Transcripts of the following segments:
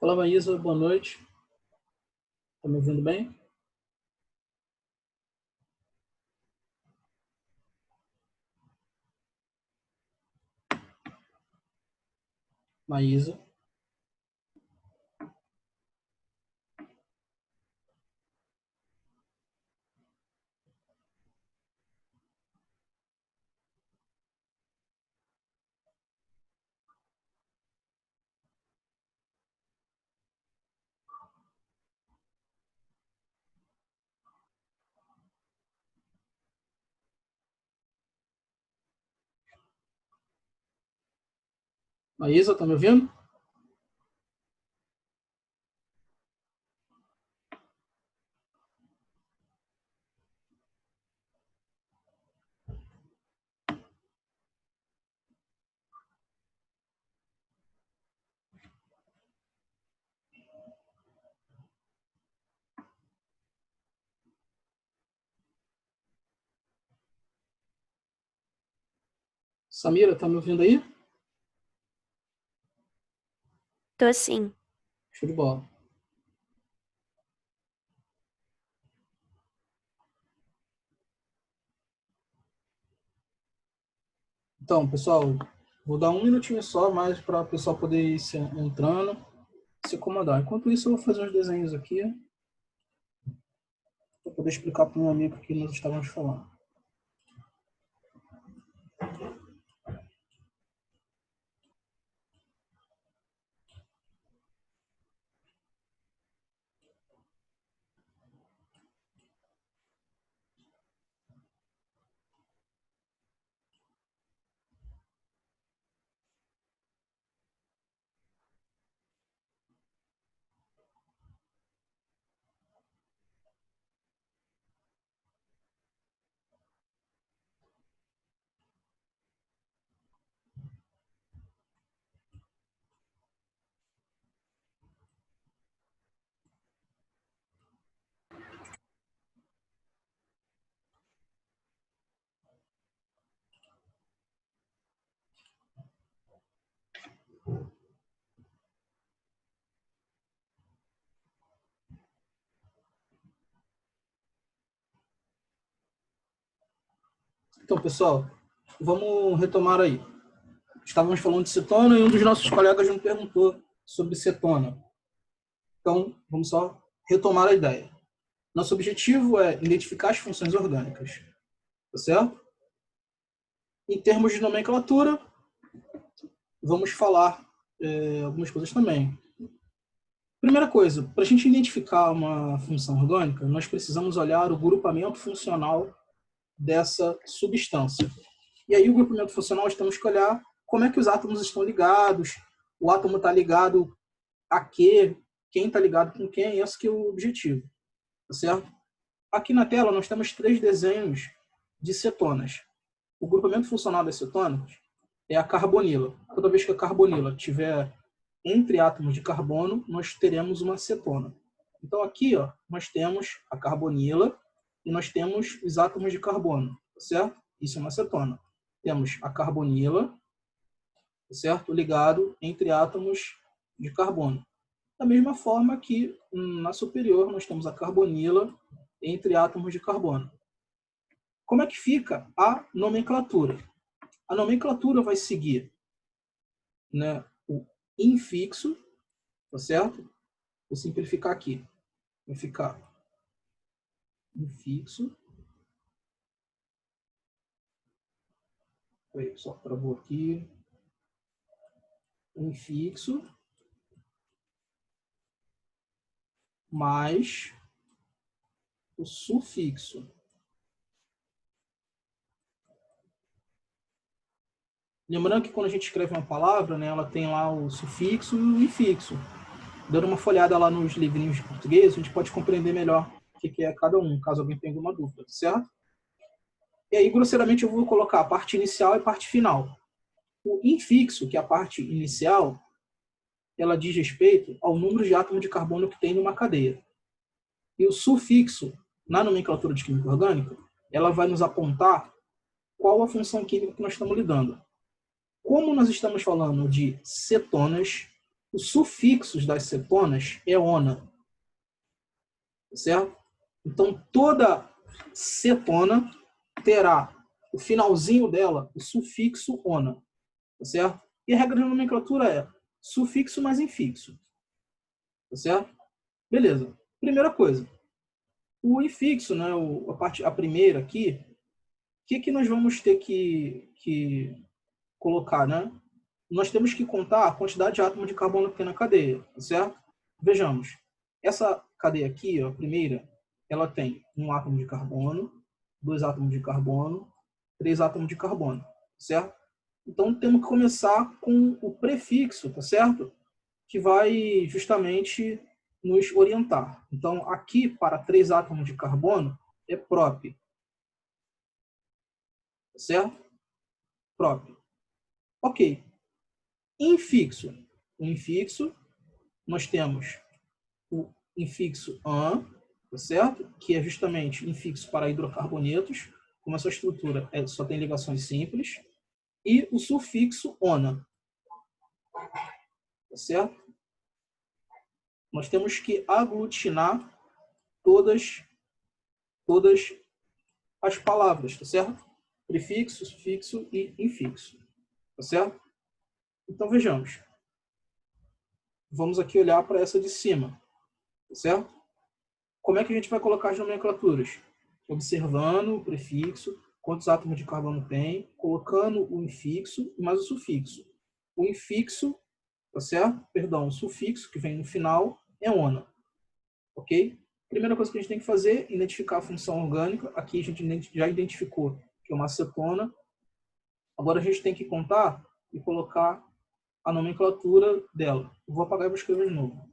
Olá, Maísa, boa noite. Tá me ouvindo bem? Maísa. Maísa, tá me ouvindo? Samira, tá me ouvindo aí? Tô sim. Show de bola. Então, pessoal, vou dar um minutinho só mais para o pessoal poder ir entrando, se acomodar. Enquanto isso, eu vou fazer uns desenhos aqui para poder explicar para o meu amigo o que nós estávamos falando. Então, pessoal, vamos retomar aí. Estávamos falando de cetona e um dos nossos colegas me perguntou sobre cetona. Então, vamos só retomar a ideia. Nosso objetivo é identificar as funções orgânicas, tá certo? Em termos de nomenclatura, vamos falar algumas coisas também. Primeira coisa, para a gente identificar uma função orgânica, nós precisamos olhar o grupamento funcional dessa substância. E aí o grupamento funcional, nós temos que olhar como é que os átomos estão ligados, o átomo está ligado a quê, quem está ligado com quem, esse que é o objetivo, tá certo? Aqui na tela nós temos 3 desenhos de cetonas. O grupamento funcional das cetonas é a carbonila. Toda vez que a carbonila tiver entre átomos de carbono, nós teremos uma cetona. Então aqui, ó, nós temos a carbonila e nós temos os átomos de carbono, certo? Isso é uma cetona. Temos a carbonila, certo? Ligado entre átomos de carbono. Da mesma forma que na superior nós temos a carbonila entre átomos de carbono. Como é que fica a nomenclatura? A nomenclatura vai seguir, né, o infixo, tá certo? Vou simplificar aqui. Vai ficar infixo. Aí, só travou aqui. Infixo mais o sufixo. Lembrando que quando a gente escreve uma palavra, né, ela tem lá o sufixo e o infixo. Dando uma folhada lá nos livrinhos de português, a gente pode compreender melhor o que é cada um, caso alguém tenha alguma dúvida, certo? E aí, grosseiramente, eu vou colocar a parte inicial e a parte final. O infixo, que é a parte inicial, ela diz respeito ao número de átomos de carbono que tem numa cadeia. E o sufixo, na nomenclatura de química orgânica, ela vai nos apontar qual a função química que nós estamos lidando. Como nós estamos falando de cetonas, os sufixos das cetonas é ona, certo? Então, toda cetona terá o finalzinho dela, o sufixo ona, certo? E a regra de nomenclatura é sufixo mais infixo, certo? Beleza. Primeira coisa, o infixo, né, a primeira aqui, o que nós vamos ter que colocar, né? Nós temos que contar a quantidade de átomos de carbono que tem na cadeia, certo? Vejamos. Essa cadeia aqui, ó, a primeira, ela tem um átomo de carbono, 2 átomos de carbono, 3 átomos de carbono, certo? Então, temos que começar com o prefixo, tá certo? Que vai justamente nos orientar. Então, aqui, para 3 átomos de carbono, é prop, certo? Prop. Ok. Infixo. O infixo, nós temos o infixo an, tá certo? Que é justamente infixo para hidrocarbonetos, como essa estrutura só tem ligações simples, e o sufixo ona, tá certo? Nós temos que aglutinar todas as palavras, tá certo? Prefixo, sufixo e infixo, tá certo? Então vejamos. Vamos aqui olhar para essa de cima, tá certo? Como é que a gente vai colocar as nomenclaturas? Observando o prefixo, quantos átomos de carbono tem, colocando o infixo e mais o sufixo. O infixo, tá certo? Perdão, o sufixo que vem no final é ona, ok? Primeira coisa que a gente tem que fazer é identificar a função orgânica. Aqui a gente já identificou que é uma acetona. Agora a gente tem que contar e colocar a nomenclatura dela. Eu vou apagar e vou escrever de novo.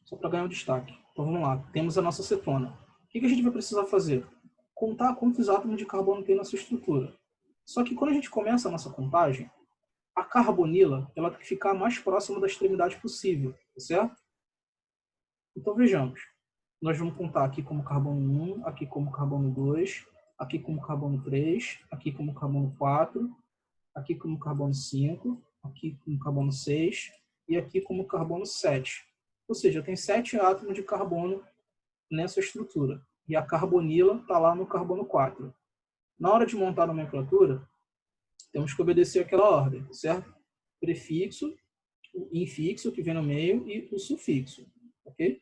Só para ganhar um destaque. Então vamos lá, temos a nossa cetona. O que a gente vai precisar fazer? Contar quantos átomos de carbono tem na sua estrutura. Só que quando a gente começa a nossa contagem, a carbonila ela tem que ficar mais próxima da extremidade possível, certo? Então vejamos. Nós vamos contar aqui como carbono 1, aqui como carbono 2, aqui como carbono 3, aqui como carbono 4, aqui como carbono 5, aqui como carbono 6 e aqui como carbono 7. Ou seja, tem 7 átomos de carbono nessa estrutura. E a carbonila está lá no carbono 4. Na hora de montar a nomenclatura, temos que obedecer aquela ordem, certo? Prefixo, o infixo que vem no meio e o sufixo, ok?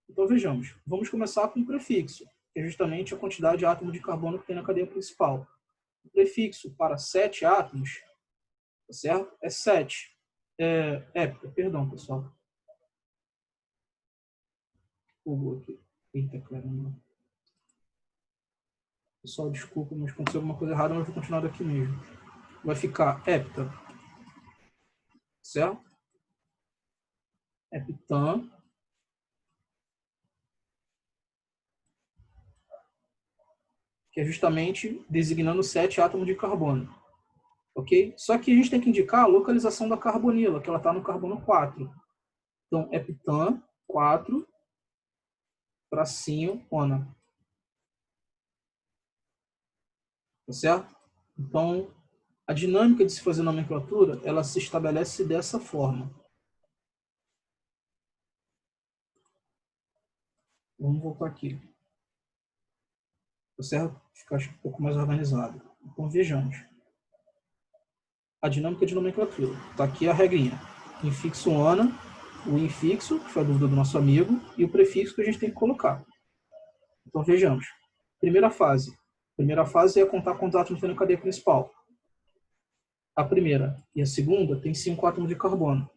Então vejamos, vamos começar com o prefixo, que é justamente a quantidade de átomos de carbono que tem na cadeia principal. O prefixo para 7 átomos, tá certo? É 7. Perdão, pessoal. Aqui. Eita, caramba. Pessoal, desculpa, mas aconteceu alguma coisa errada, mas vou continuar daqui mesmo. Vai ficar hepta, certo? Heptan. Que é justamente designando 7 átomos de carbono. Ok? Só que a gente tem que indicar a localização da carbonila, que ela está no carbono 4. Então, heptan, 4, tracinho, ona. Tá certo? Então, a dinâmica de se fazer nomenclatura, ela se estabelece dessa forma. Vamos voltar aqui. Tá certo? Ficar um pouco mais organizado. Então, vejamos. A dinâmica de nomenclatura. Está aqui a regrinha. Infixo ona, o infixo, que foi a dúvida do nosso amigo, e o prefixo que a gente tem que colocar. Então, vejamos. Primeira fase. Primeira fase é contar quantos átomos tem na cadeia principal. A primeira e a segunda tem 5 átomos de carbono.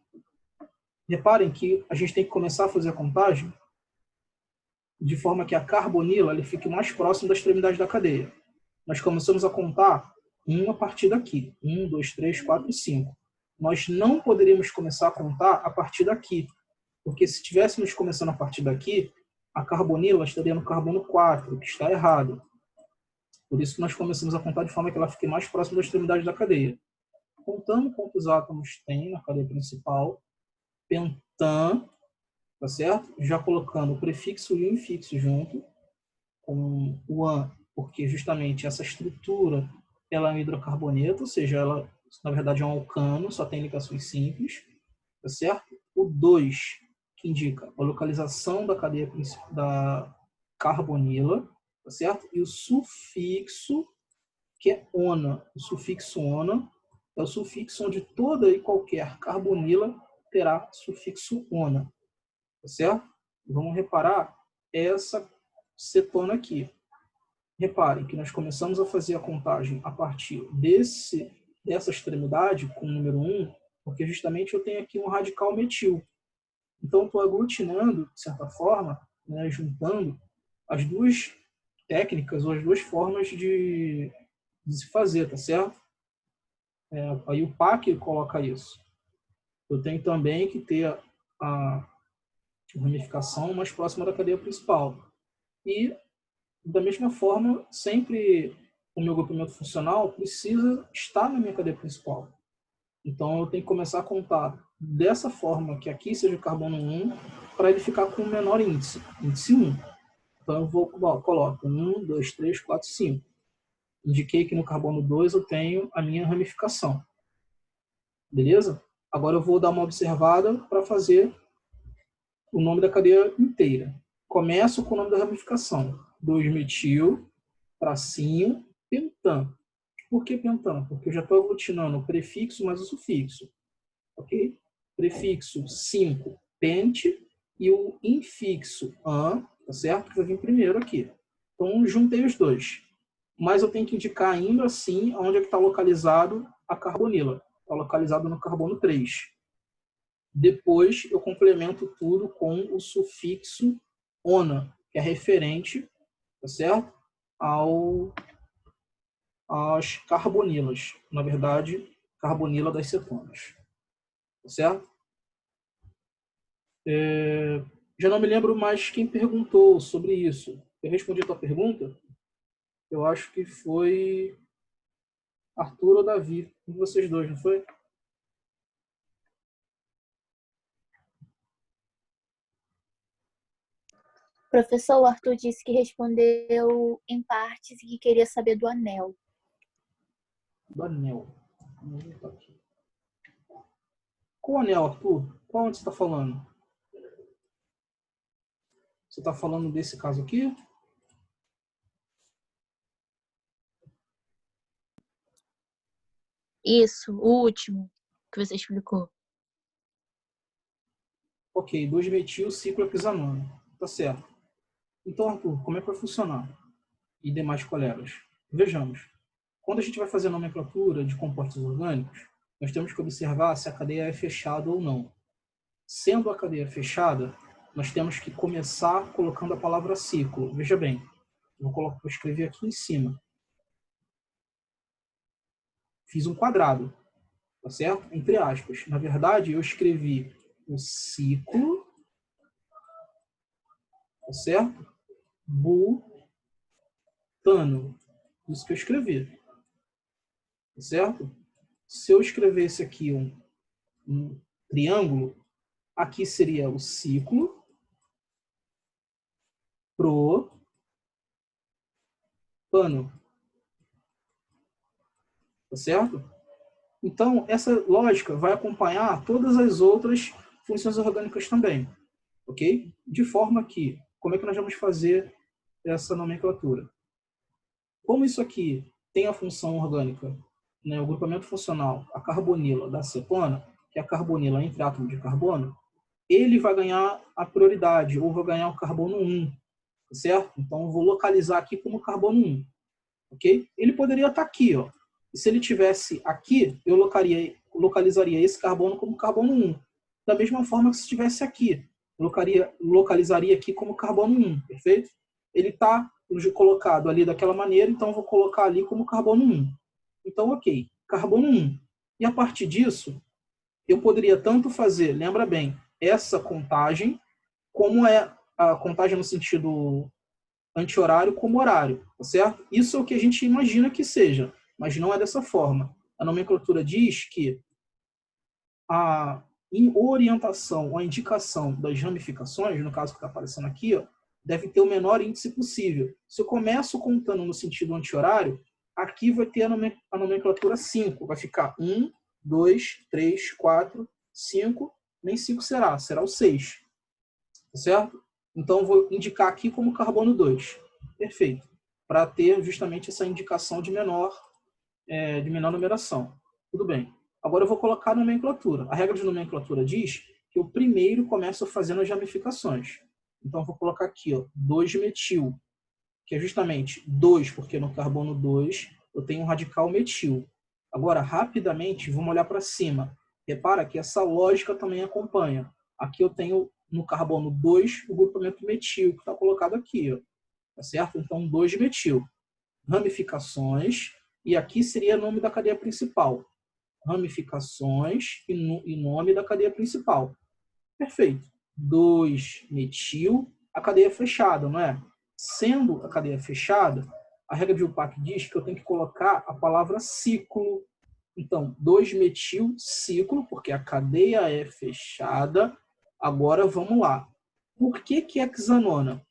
Reparem que a gente tem que começar a fazer a contagem de forma que a carbonila ele fique mais próximo da extremidade da cadeia. Nós começamos a contar a partir daqui. 1, 2, 3, 4 e 5. Nós não poderíamos começar a contar a partir daqui. Porque se estivéssemos começando a partir daqui, a carbonila estaria no carbono 4, que está errado. Por isso que nós começamos a contar de forma que ela fique mais próxima da extremidade da cadeia. contando quantos átomos tem na cadeia principal, pentan, tá certo? Já colocando o prefixo e o infixo junto, com o an, porque justamente essa estrutura ela é um hidrocarboneto, ou seja, ela na verdade é um alcano, só tem ligações simples, tá certo? O 2, que indica a localização da cadeia da carbonila, tá certo? E o sufixo, que é ona. O sufixo ona é o sufixo onde toda e qualquer carbonila terá sufixo ona, tá certo? Vamos reparar essa cetona aqui. Reparem que nós começamos a fazer a contagem a partir dessa extremidade, com o número 1, porque justamente eu tenho aqui um radical metil. Então, estou aglutinando, de certa forma, né, juntando as duas técnicas ou as duas formas de se fazer, tá certo? Aí o PAC coloca isso. Eu tenho também que ter a ramificação mais próxima da cadeia principal. E, da mesma forma, sempre o meu grupamento funcional precisa estar na minha cadeia principal. Então, eu tenho que começar a contar dessa forma, que aqui seja o carbono 1, para ele ficar com o menor índice, índice 1. Então, eu coloco 1, 2, 3, 4, 5. Indiquei que no carbono 2 eu tenho a minha ramificação. Beleza? Agora eu vou dar uma observada para fazer o nome da cadeia inteira. Começo com o nome da ramificação. 2-metil, tracinho, pentan. Por que pentan? Porque eu já estou aglutinando o prefixo mais o sufixo. Ok? Prefixo 5, pente, e o infixo an, tá certo? Que vai vir primeiro aqui. Então, juntei os dois. Mas eu tenho que indicar ainda assim onde é que está localizado a carbonila. Está localizado no carbono 3. Depois, eu complemento tudo com o sufixo ona, que é referente, tá certo? Às carbonilas. Na verdade, carbonila das cetonas. Tá certo? Já não me lembro mais quem perguntou sobre isso. Eu respondi a tua pergunta? Eu acho que foi Arthur ou Davi. Um de vocês dois, não foi? Professor, o Arthur disse que respondeu em partes e que queria saber do anel. Do anel. Vamos voltar aqui. Qual anel, Arthur? Qual onde você está falando? Você está falando desse caso aqui? Isso, o último que você explicou. Ok, 2-metil ciclohexanona. Tá certo. Então, Arthur, como é que vai funcionar? E demais colegas? Vejamos. Quando a gente vai fazer a nomenclatura de compostos orgânicos, nós temos que observar se a cadeia é fechada ou não. Sendo a cadeia fechada, nós temos que começar colocando a palavra ciclo. Veja bem, vou escrever aqui em cima. Fiz um quadrado, tá certo? Entre aspas. Na verdade, eu escrevi o ciclo, tá certo? Butano. Isso que eu escrevi. Tá certo? Se eu escrevesse aqui um triângulo, aqui seria o ciclo, pano. Tá certo? Então, essa lógica vai acompanhar todas as outras funções orgânicas também. Ok? De forma que, como é que nós vamos fazer essa nomenclatura? Como isso aqui tem a função orgânica, né, o grupamento funcional, a carbonila da cetona, que é a carbonila entre átomos de carbono, ele vai ganhar a prioridade, ou vai ganhar o carbono 1, certo? Então, eu vou localizar aqui como carbono 1. Ok? Ele poderia estar aqui, ó. E se ele tivesse aqui, eu localizaria esse carbono como carbono 1. Da mesma forma que se estivesse aqui, eu localizaria aqui como carbono 1, perfeito? Ele está colocado ali daquela maneira, então eu vou colocar ali como carbono 1. Então, ok, carbono 1. E a partir disso, eu poderia tanto fazer, lembra bem, essa contagem, como é a contagem no sentido anti-horário como horário, tá certo? Isso é o que a gente imagina que seja, mas não é dessa forma. A nomenclatura diz que a orientação, a indicação das ramificações, no caso que está aparecendo aqui, ó, deve ter o menor índice possível. Se eu começo contando no sentido anti-horário, aqui vai ter a nomenclatura 5. Vai ficar 1, 2, 3, 4, 5. Nem 5 será o 6. Tá certo? Então, eu vou indicar aqui como carbono 2. Perfeito. Para ter justamente essa indicação de menor numeração. Tudo bem. Agora eu vou colocar a nomenclatura. A regra de nomenclatura diz que eu primeiro começo fazendo as ramificações. Então, eu vou colocar aqui, 2-metil, que é justamente 2, porque no carbono 2 eu tenho um radical metil. Agora, rapidamente, vamos olhar para cima. Repara que essa lógica também acompanha. Aqui eu tenho no carbono 2 o grupamento metil, que está colocado aqui. Tá certo? Então, 2-metil. Ramificações, e aqui seria o nome da cadeia principal. Ramificações e nome da cadeia principal. Perfeito. 2-metil, a cadeia fechada, não é? Sendo a cadeia fechada, a regra de UPAC diz que eu tenho que colocar a palavra ciclo. Então, 2-metil ciclo, porque a cadeia é fechada. Agora, vamos lá. Por que é hexanona?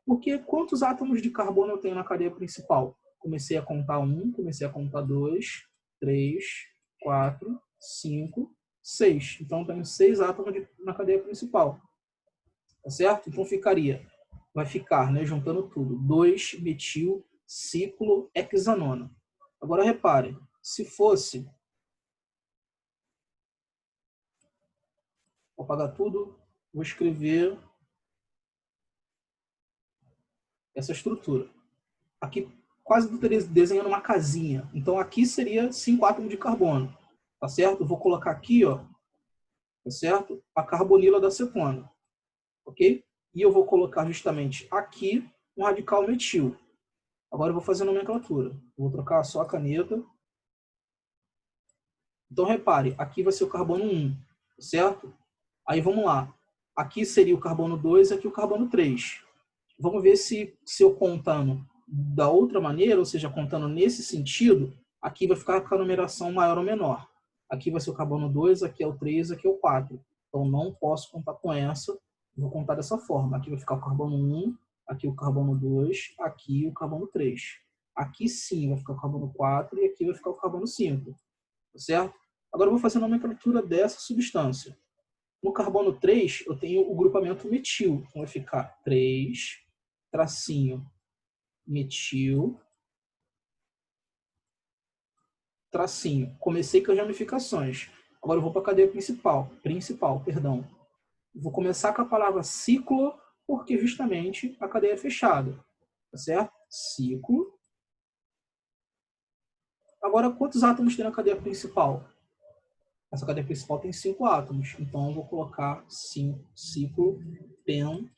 Porque quantos átomos de carbono eu tenho na cadeia principal? Comecei a contar 1, comecei a contar 2, 3, 4, 5, 6. Então, eu tenho 6 átomos na cadeia principal. Tá certo? Então, vai ficar, né, juntando tudo, 2-metil ciclo hexanona. Agora, repare, se fosse... Vou apagar tudo, vou escrever essa estrutura. Aqui quase estaria desenhando uma casinha. Então, aqui seria 5 átomos de carbono. Tá certo? Eu vou colocar aqui, tá certo? A carbonila da cetona. Ok? E eu vou colocar justamente aqui um radical metil. Agora eu vou fazer a nomenclatura. Vou trocar só a caneta. Então, repare, aqui vai ser o carbono 1, certo? Aí, vamos lá. Aqui seria o carbono 2 e aqui o carbono 3. Vamos ver se eu contando da outra maneira, ou seja, contando nesse sentido, aqui vai ficar com a numeração maior ou menor. Aqui vai ser o carbono 2, aqui é o 3, aqui é o 4. Então, não posso contar com essa, vou contar dessa forma. Aqui vai ficar o carbono 1, aqui o carbono 2, aqui o carbono 3. Aqui sim vai ficar o carbono 4 e aqui vai ficar o carbono 5. Tá certo? Agora eu vou fazer a nomenclatura dessa substância. No carbono 3, eu tenho o grupamento metil. Então, vai ficar 3, tracinho, metil, tracinho. Comecei com as ramificações. Agora eu vou para a cadeia principal. Vou começar com a palavra ciclo, porque justamente a cadeia é fechada. Tá certo? Ciclo. Agora, quantos átomos tem na cadeia principal? Essa cadeia principal tem 5 átomos. Então, eu vou colocar ciclo pentanona.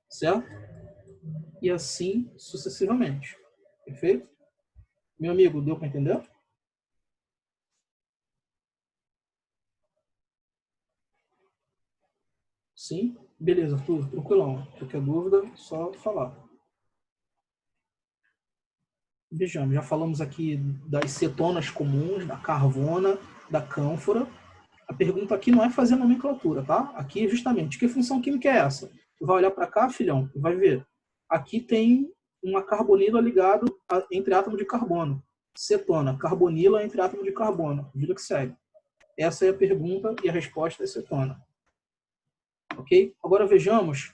Certo? E assim sucessivamente. Perfeito? Meu amigo, deu para entender? Sim? Beleza, Arthur, tranquilão. Qualquer dúvida, só falar. Vejamos, já falamos aqui das cetonas comuns, da carvona, da cânfora. A pergunta aqui não é fazer nomenclatura, tá? Aqui é justamente, que função química é essa? Tu vai olhar para cá, filhão, e vai ver. Aqui tem uma carbonila ligado entre átomos de carbono. Cetona, carbonila entre átomos de carbono. Vida que segue. Essa é a pergunta e a resposta é cetona. Ok? Agora vejamos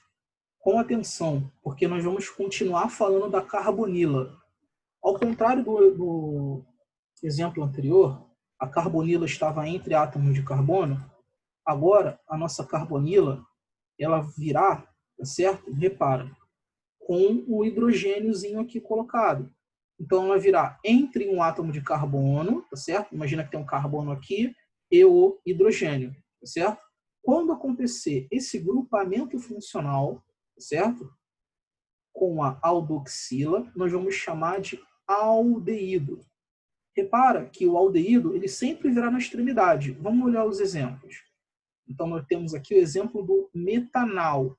com atenção, porque nós vamos continuar falando da carbonila. Ao contrário do exemplo anterior, a carbonila estava entre átomos de carbono. Agora, a nossa carbonila, ela virá, tá certo? Repara, com o hidrogêniozinho aqui colocado. Então, ela virá entre um átomo de carbono, tá certo? Imagina que tem um carbono aqui e o hidrogênio, tá certo? Quando acontecer esse grupamento funcional, tá certo? Com a aldoxila, nós vamos chamar de aldeído. Repara que o aldeído ele sempre virá na extremidade. Vamos olhar os exemplos. Então, nós temos aqui o exemplo do metanal.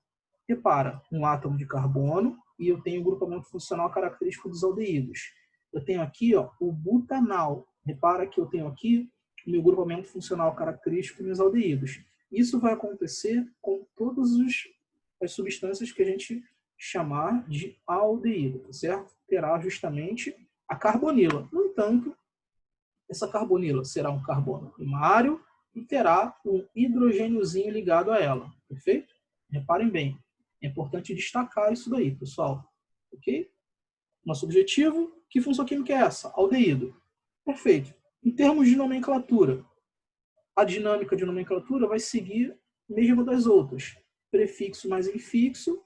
Repara, um átomo de carbono, e eu tenho o grupamento funcional característico dos aldeídos. Eu tenho aqui, ó, o butanal. Repara que eu tenho aqui o meu grupamento funcional característico dos aldeídos. Isso vai acontecer com todas as substâncias que a gente chamar de aldeído, tá certo? Terá justamente a carbonila. No entanto, essa carbonila será um carbono primário e terá um hidrogêniozinho ligado a ela, perfeito? Reparem bem, é importante destacar isso daí, pessoal, ok? Nosso objetivo, que função química é essa? Aldeído. Perfeito. Em termos de nomenclatura, a dinâmica de nomenclatura vai seguir a mesma das outras. Prefixo mais infixo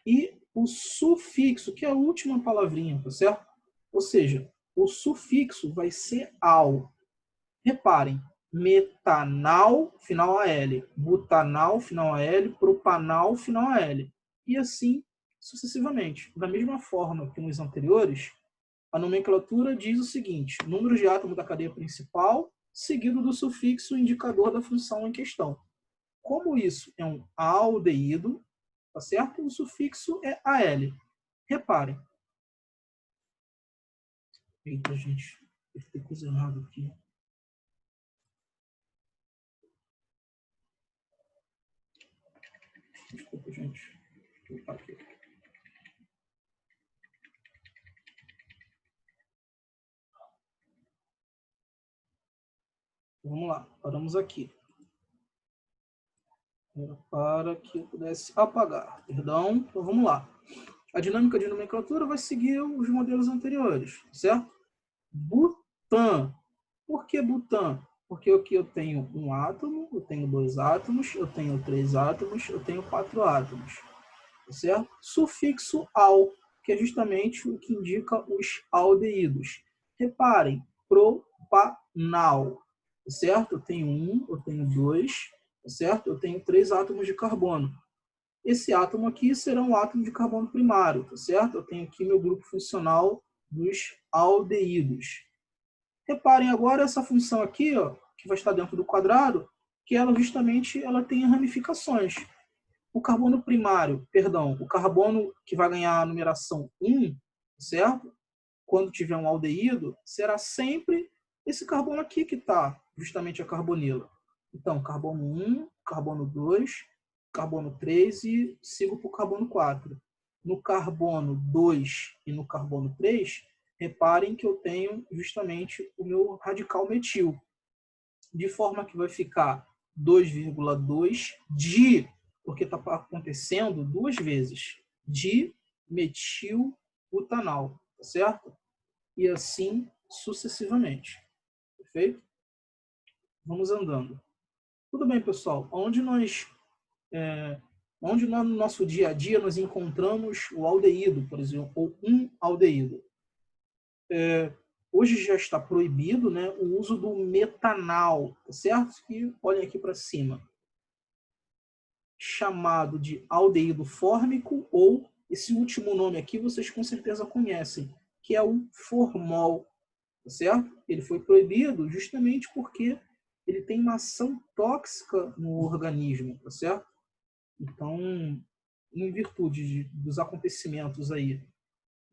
e o sufixo, que é a última palavrinha, tá certo? Ou seja, o sufixo vai ser al. Reparem, metanal, final AL, butanal, final AL, propanal, final AL. E assim sucessivamente. Da mesma forma que nos anteriores, a nomenclatura diz o seguinte: número de átomos da cadeia principal, seguido do sufixo indicador da função em questão. Como isso é um aldeído, tá certo? O sufixo é AL. Reparem. Eita, gente, deve ter coisa errada aqui. Desculpa, gente. Aqui. Vamos lá, paramos aqui. Era para que eu pudesse apagar. Perdão, então vamos lá. A dinâmica de nomenclatura vai seguir os modelos anteriores, certo? Butan. Por que butan? Porque aqui eu tenho um átomo, eu tenho 2 átomos, eu tenho 3 átomos, eu tenho 4 átomos. Certo? Sufixo al, que é justamente o que indica os aldeídos. Reparem, propanal. Certo? Eu tenho 1, eu tenho 2, certo? Eu tenho 3 átomos de carbono. Esse átomo aqui será um átomo de carbono primário, tá certo? Eu tenho aqui meu grupo funcional dos aldeídos. Reparem agora essa função aqui, ó, que vai estar dentro do quadrado, que ela justamente ela tem ramificações. O carbono primário, perdão, o carbono que vai ganhar a numeração 1, certo? Quando tiver um aldeído, será sempre esse carbono aqui que está justamente a carbonila. Então, carbono 1, carbono 2, carbono 3 e sigo para o carbono 4. No carbono 2 e no carbono 3, reparem que eu tenho justamente o meu radical metil. De forma que vai ficar 2,2 de, porque está acontecendo 2 vezes, de metilbutanal, tá certo? E assim sucessivamente. Perfeito? Vamos andando. Tudo bem, pessoal. Onde no nosso dia a dia nós encontramos o aldeído, por exemplo, ou um aldeído? Hoje já está proibido, né, o uso do metanal, tá certo? E olhem aqui para cima. Chamado de aldeído fórmico, ou esse último nome aqui vocês com certeza conhecem, que é o formol, tá certo? Ele foi proibido justamente porque ele tem uma ação tóxica no organismo, tá certo? Então, em virtude dos acontecimentos aí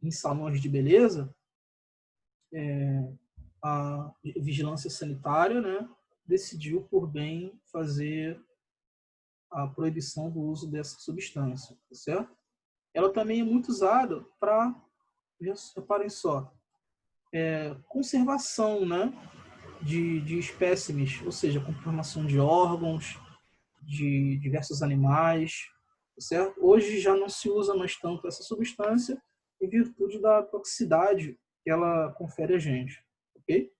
em salões de beleza, a vigilância sanitária, né, decidiu por bem fazer a proibição do uso dessa substância, tá certo? Ela também é muito usada para, reparem só, conservação, né, de espécimes, ou seja, conformação de órgãos, de diversos animais, tá certo? Hoje já não se usa mais tanto essa substância em virtude da toxicidade que ela confere a gente, ok?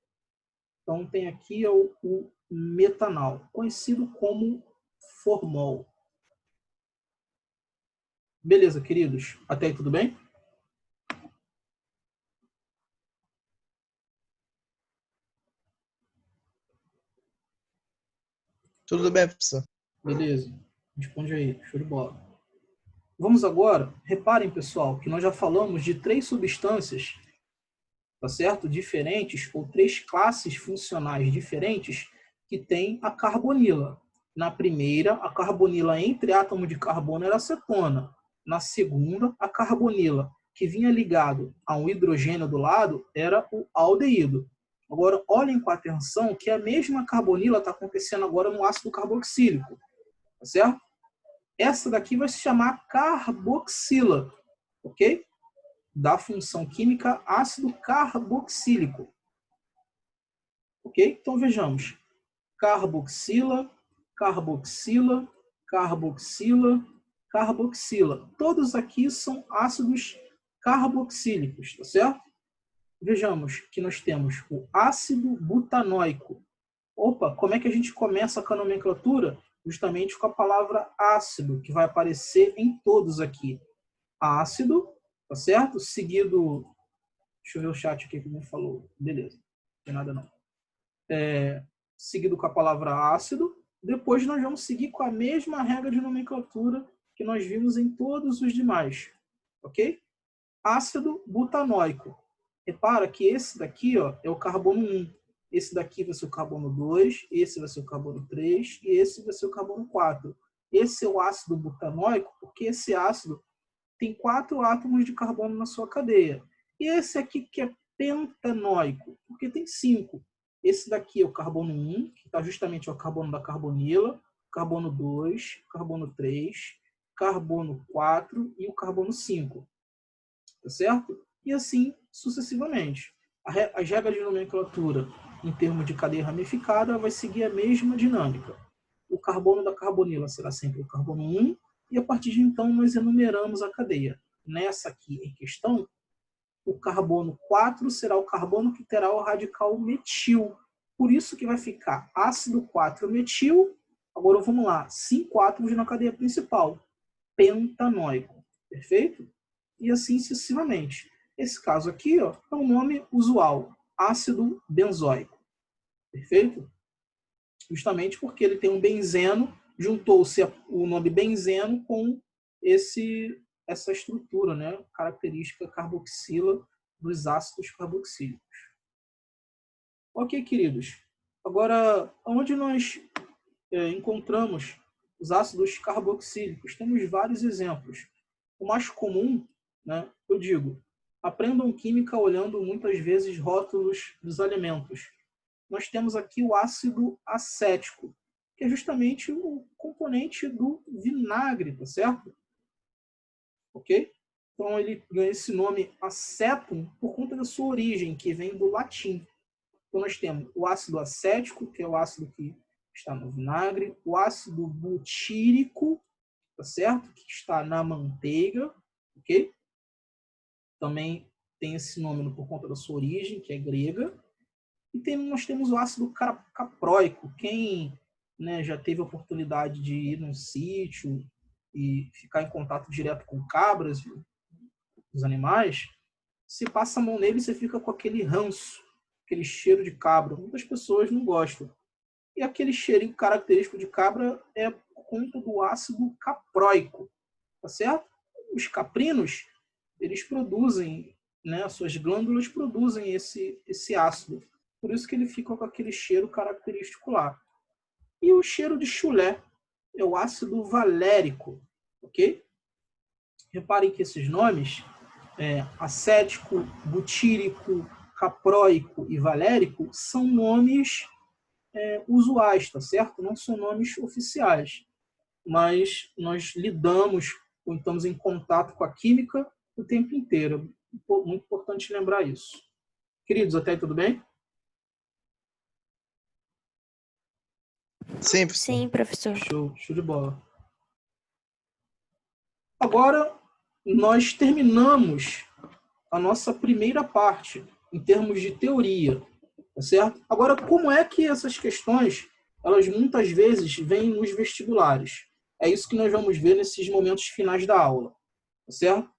Então tem aqui o metanal, conhecido como formol. Beleza, queridos? Até aí tudo bem? Tudo bem, professor. Beleza. Responde aí. Show de bola. Vamos agora, reparem, pessoal, que nós já falamos de 3 substâncias, tá certo? Diferentes, ou 3 classes funcionais diferentes que tem a carbonila. Na primeira, a carbonila entre átomo de carbono era acetona. Na segunda, a carbonila, que vinha ligado a um hidrogênio do lado, era o aldeído. Agora, olhem com atenção que a mesma carbonila está acontecendo agora no ácido carboxílico. Tá certo? Essa daqui vai se chamar carboxila, ok? Da função química ácido carboxílico. Ok? Então, vejamos. Carboxila, carboxila, carboxila, carboxila. Todos aqui são ácidos carboxílicos, tá certo? Vejamos que nós temos o ácido butanóico. Opa, como é que a gente começa com a nomenclatura? Justamente com a palavra ácido, que vai aparecer em todos aqui. Ácido, tá certo? Seguido... Deixa eu ver o chat aqui que me falou. Beleza, não tem nada não. Seguido com a palavra ácido. Depois nós vamos seguir com a mesma regra de nomenclatura que nós vimos em todos os demais. Ok? Ácido butanóico. Repara que esse daqui, ó, é o carbono 1. Esse daqui vai ser o carbono 2, esse vai ser o carbono 3 e esse vai ser o carbono 4. Esse é o ácido butanóico porque esse ácido tem 4 átomos de carbono na sua cadeia. E esse aqui que é pentanóico, porque tem 5. Esse daqui é o carbono 1, que está justamente o carbono da carbonila, carbono 2, carbono 3, carbono 4 e o carbono 5. Tá certo? E assim sucessivamente. As regras de nomenclatura em termos de cadeia ramificada vai seguir a mesma dinâmica. O carbono da carbonila será sempre o carbono 1 e a partir de então nós enumeramos a cadeia. Nessa aqui em questão, o carbono 4 será o carbono que terá o radical metil. Por isso que vai ficar ácido 4-metil. Agora vamos lá, 5 átomos na cadeia principal. Pentanóico. Perfeito? E assim sucessivamente. Esse caso aqui, ó, é um nome usual, ácido benzoico. Perfeito? Justamente porque ele tem um benzeno, juntou-se o nome benzeno com essa estrutura, né, característica carboxila dos ácidos carboxílicos. Ok, queridos. Agora, onde nós encontramos os ácidos carboxílicos? Temos vários exemplos. O mais comum, né, eu digo, aprendam química olhando muitas vezes rótulos dos alimentos. Nós temos aqui o ácido acético, que é justamente o componente do vinagre, tá certo? Ok? Então ele ganha esse nome acetum por conta da sua origem, que vem do latim. Então nós temos o ácido acético, que é o ácido que está no vinagre, o ácido butírico, tá certo? Que está na manteiga, ok? Também tem esse nome por conta da sua origem, que é grega. E nós temos o ácido capróico. Quem, né, já teve a oportunidade de ir num sítio e ficar em contato direto com cabras, os animais, se passa a mão nele, você fica com aquele ranço, aquele cheiro de cabra. Muitas pessoas não gostam. E aquele cheirinho característico de cabra é por conta do ácido capróico. Tá certo? Os caprinos, eles produzem, né, as suas glândulas produzem esse ácido. Por isso que ele fica com aquele cheiro característico lá. E o cheiro de chulé é o ácido valérico, ok? Reparem que esses nomes, acético, butírico, capróico e valérico, são nomes usuais, tá certo? Não são nomes oficiais. Mas nós lidamos, ou estamos em contato com a química o tempo inteiro. Muito importante lembrar isso. Queridos, até aí tudo bem? Sim, professor. Sim, professor. Show de bola. Agora, nós terminamos a nossa primeira parte, em termos de teoria, tá certo? Agora, como é que essas questões, elas muitas vezes vêm nos vestibulares? É isso que nós vamos ver nesses momentos finais da aula, tá certo?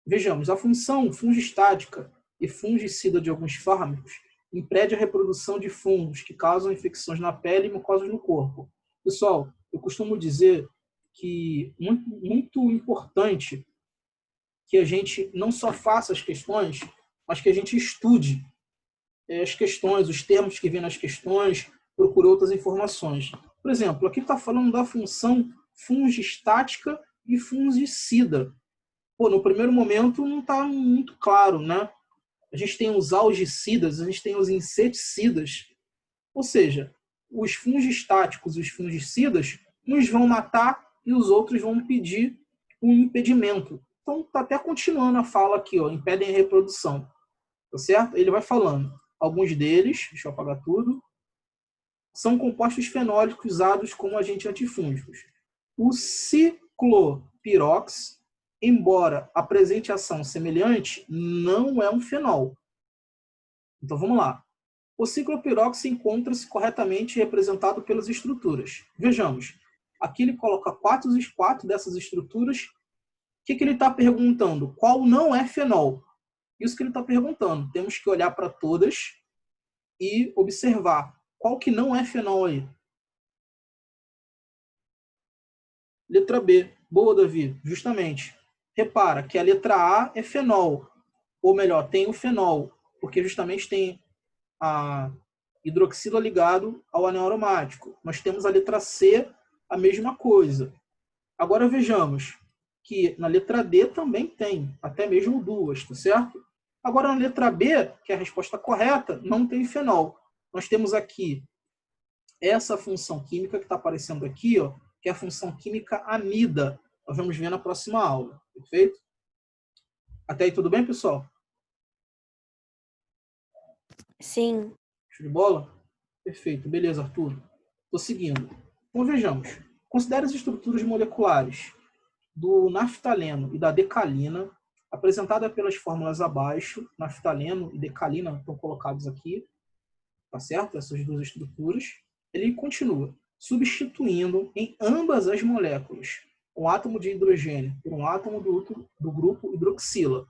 Vejamos, a função fungistática e fungicida de alguns fármacos impede a reprodução de fungos que causam infecções na pele e mucosas no corpo. Pessoal, eu costumo dizer que muito importante que a gente não só faça as questões, mas que a gente estude as questões, os termos que vêm nas questões, procure outras informações. Por exemplo, aqui está falando da função fungistática e fungicida. no primeiro momento não está muito claro, né? A gente tem os algicidas, a gente tem os inseticidas, ou seja, os fungistáticos e os fungicidas, uns vão matar e os outros vão pedir um impedimento. Então, está até continuando a fala aqui, ó, impedem a reprodução. Tá certo? Ele vai falando. Alguns deles, deixa eu apagar tudo, são compostos fenólicos usados como agentes antifúngicos. O ciclopirox, embora apresente ação semelhante, não é um fenol. Então, vamos lá. O ciclopirox encontra-se corretamente representado pelas estruturas. Vejamos. Aqui ele coloca quatro dessas estruturas. O que ele está perguntando? Qual não é fenol? Isso que ele está perguntando. Temos que olhar para todas e observar qual que não é fenol aí. Letra B. Boa, Davi. Justamente. Repara que a letra A é fenol. Ou melhor, tem o fenol. Porque justamente tem a hidroxila ligado ao anel aromático. Nós temos a letra C, a mesma coisa. Agora vejamos que na letra D também tem, até mesmo duas, tá certo? Agora na letra B, que é a resposta correta, não tem fenol. Nós temos aqui essa função química que está aparecendo aqui, ó, que é a função química amida. Nós vamos ver na próxima aula, perfeito? Até aí tudo bem, pessoal? Sim. Show de bola? Perfeito. Beleza, Arthur. Estou seguindo. Então, vejamos. Considere as estruturas moleculares do naftaleno e da decalina, apresentada pelas fórmulas abaixo. Naftaleno e decalina estão colocados aqui. Tá certo? Essas duas estruturas. Ele continua. Substituindo em ambas as moléculas um átomo de hidrogênio por um átomo do grupo hidroxila.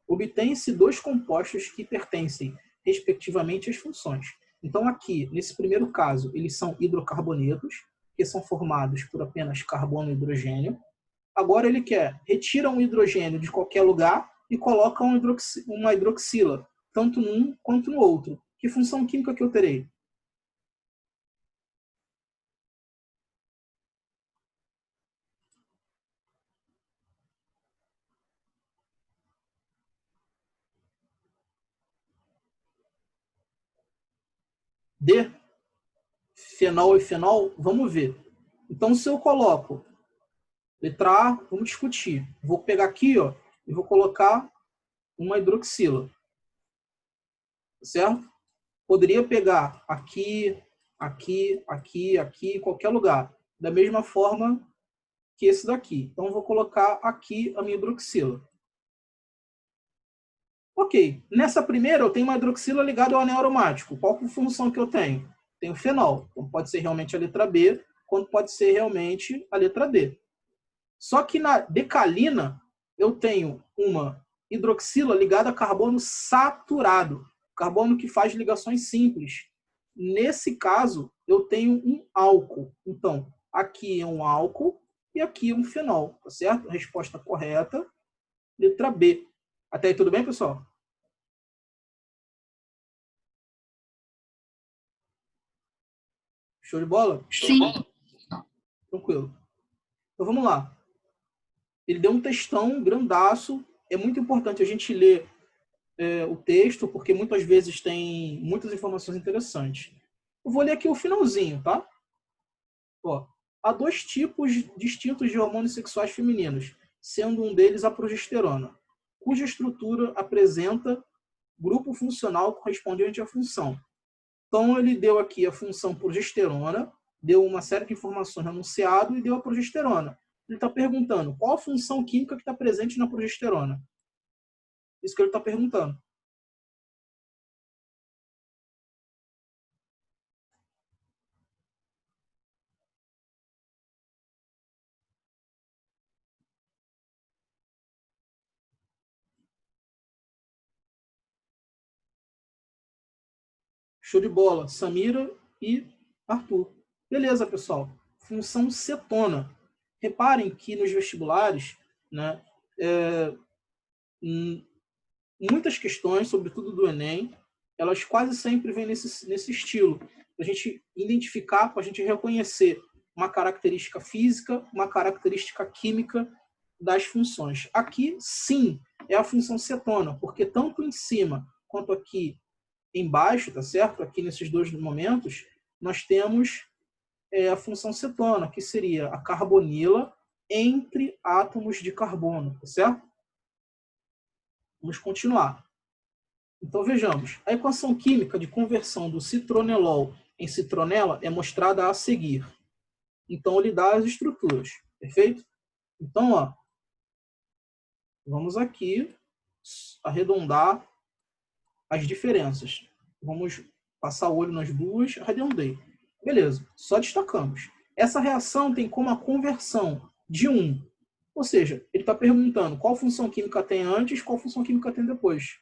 Obtém-se dois compostos que pertencem respectivamente às funções. Então, aqui, nesse primeiro caso, eles são hidrocarbonetos, que são formados por apenas carbono e hidrogênio. Agora ele quer, retira um hidrogênio de qualquer lugar e coloca uma hidroxila, tanto num quanto no outro. Que função química que eu terei? D? Fenol e fenol? Vamos ver. Então, se eu coloco letra A, vamos discutir. Vou pegar aqui, ó, e vou colocar uma hidroxila. Certo? Poderia pegar aqui, aqui, aqui, aqui, em qualquer lugar. Da mesma forma que esse daqui. Então, eu vou colocar aqui a minha hidroxila. Ok. Nessa primeira, eu tenho uma hidroxila ligada ao anel aromático. Qual é a função que eu tenho? Tenho fenol. Então, pode ser realmente a letra B, quanto pode ser realmente a letra D. Só que na decalina, eu tenho uma hidroxila ligada a carbono saturado. Carbono que faz ligações simples. Nesse caso, eu tenho um álcool. Então, aqui é um álcool e aqui é um fenol. Tá certo? Resposta correta, letra B. Até aí tudo bem, pessoal? Show de bola? Sim. Tranquilo. Então vamos lá. Ele deu um textão grandaço. É muito importante a gente ler o texto, porque muitas vezes tem muitas informações interessantes. Eu vou ler aqui o finalzinho, tá? Ó, há dois tipos distintos de hormônios sexuais femininos, sendo um deles a progesterona, cuja estrutura apresenta grupo funcional correspondente à função. Então, ele deu aqui a função progesterona, deu uma série de informações no enunciado e deu a progesterona. Ele está perguntando qual a função química que está presente na progesterona. Isso que ele está perguntando. Show de bola. Samira e Arthur. Beleza, pessoal. Função cetona. Reparem que nos vestibulares, né, muitas questões, sobretudo do Enem, elas quase sempre vêm nesse estilo. Para a gente identificar, para a gente reconhecer uma característica física, uma característica química das funções. Aqui, sim, é a função cetona, porque tanto em cima quanto aqui embaixo, tá certo? Aqui nesses dois momentos, nós temos a função cetona, que seria a carbonila entre átomos de carbono, tá certo? Vamos continuar. Então, vejamos. A equação química de conversão do citronelol em citronela é mostrada a seguir. Então, ele dá as estruturas. Perfeito? Então, ó, vamos aqui arredondar as diferenças. Vamos passar o olho nas duas, arredondei. Beleza, só destacamos. Essa reação tem como a conversão de 1. Ou seja, ele está perguntando qual função química tem antes, qual função química tem depois.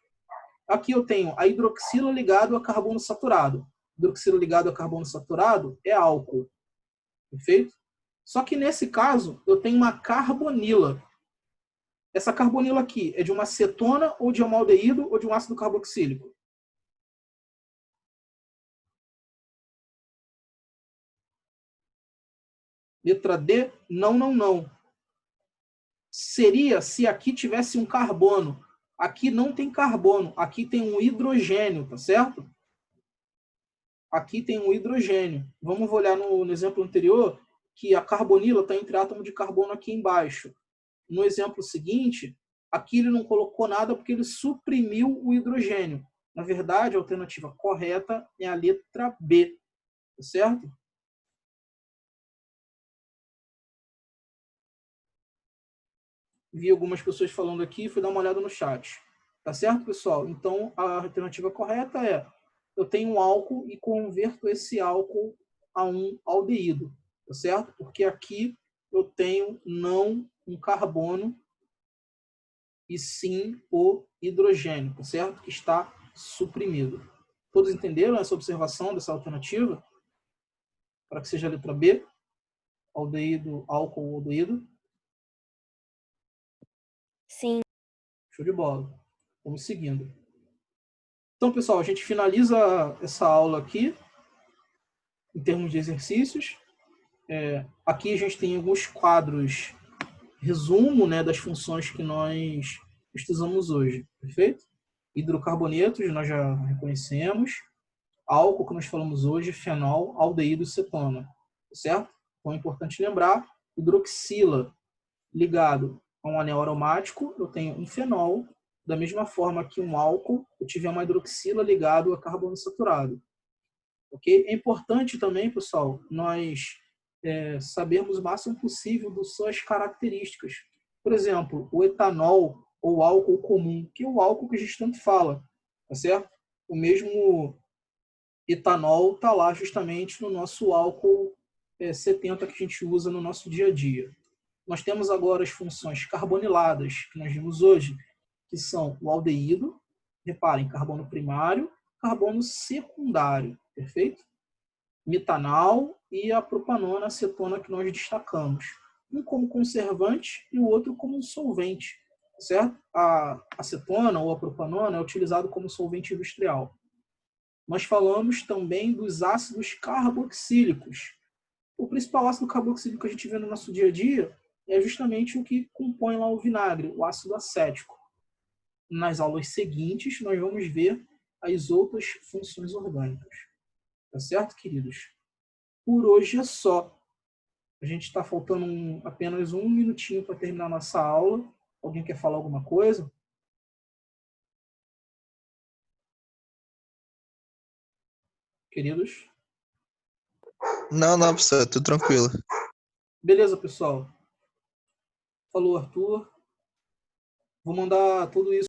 Aqui eu tenho a hidroxila ligado a carbono saturado. Hidroxila ligado a carbono saturado é álcool. Perfeito? Só que nesse caso, eu tenho uma carbonila. Essa carbonila aqui é de uma cetona ou de um aldeído ou de um ácido carboxílico? Letra D, não, não, não. Seria se aqui tivesse um carbono. Aqui não tem carbono, aqui tem um hidrogênio, tá certo? Aqui tem um hidrogênio. Vamos olhar no exemplo anterior, que a carbonila está entre átomo de carbono aqui embaixo. No exemplo seguinte, aqui ele não colocou nada porque ele suprimiu o hidrogênio. Na verdade, a alternativa correta é a letra B, tá certo? Vi algumas pessoas falando aqui, fui dar uma olhada no chat. Tá certo, pessoal? Então, a alternativa correta é: eu tenho um álcool e converto esse álcool a um aldeído. Tá certo? Porque aqui eu tenho não um carbono, e sim o hidrogênio, tá certo? Que está suprimido. Todos entenderam essa observação dessa alternativa? Para que seja a letra B, aldeído, álcool ou aldeído? Sim. Show de bola. Vamos seguindo. Então, pessoal, a gente finaliza essa aula aqui, em termos de exercícios. Aqui a gente tem alguns quadros, resumo, né, das funções que nós estudamos hoje, perfeito? Hidrocarbonetos, nós já reconhecemos. Álcool, que nós falamos hoje, fenol, aldeído e cetona, certo? Então é importante lembrar, hidroxila ligado a um anel aromático, eu tenho um fenol, da mesma forma que um álcool, eu tive uma hidroxila ligado a carbono saturado. Ok? É importante também, pessoal, nós sabermos o máximo possível das suas características. Por exemplo, o etanol ou álcool comum, que é o álcool que a gente tanto fala, tá certo? O mesmo etanol está lá justamente no nosso álcool 70 que a gente usa no nosso dia a dia. Nós temos agora as funções carboniladas, que nós vimos hoje, que são o aldeído, reparem, carbono primário, carbono secundário, perfeito? Metanal e a propanona, acetona que nós destacamos. Um como conservante e o outro como solvente, certo? A acetona ou a propanona é utilizado como solvente industrial. Nós falamos também dos ácidos carboxílicos. O principal ácido carboxílico que a gente vê no nosso dia a dia é justamente o que compõe lá o vinagre, o ácido acético. Nas aulas seguintes, nós vamos ver as outras funções orgânicas. Tá certo, queridos? Por hoje é só. A gente está faltando apenas um minutinho para terminar a nossa aula. Alguém quer falar alguma coisa? Queridos? Não, professor, tudo tranquilo. Beleza, pessoal. Falou, Arthur. Vou mandar tudo isso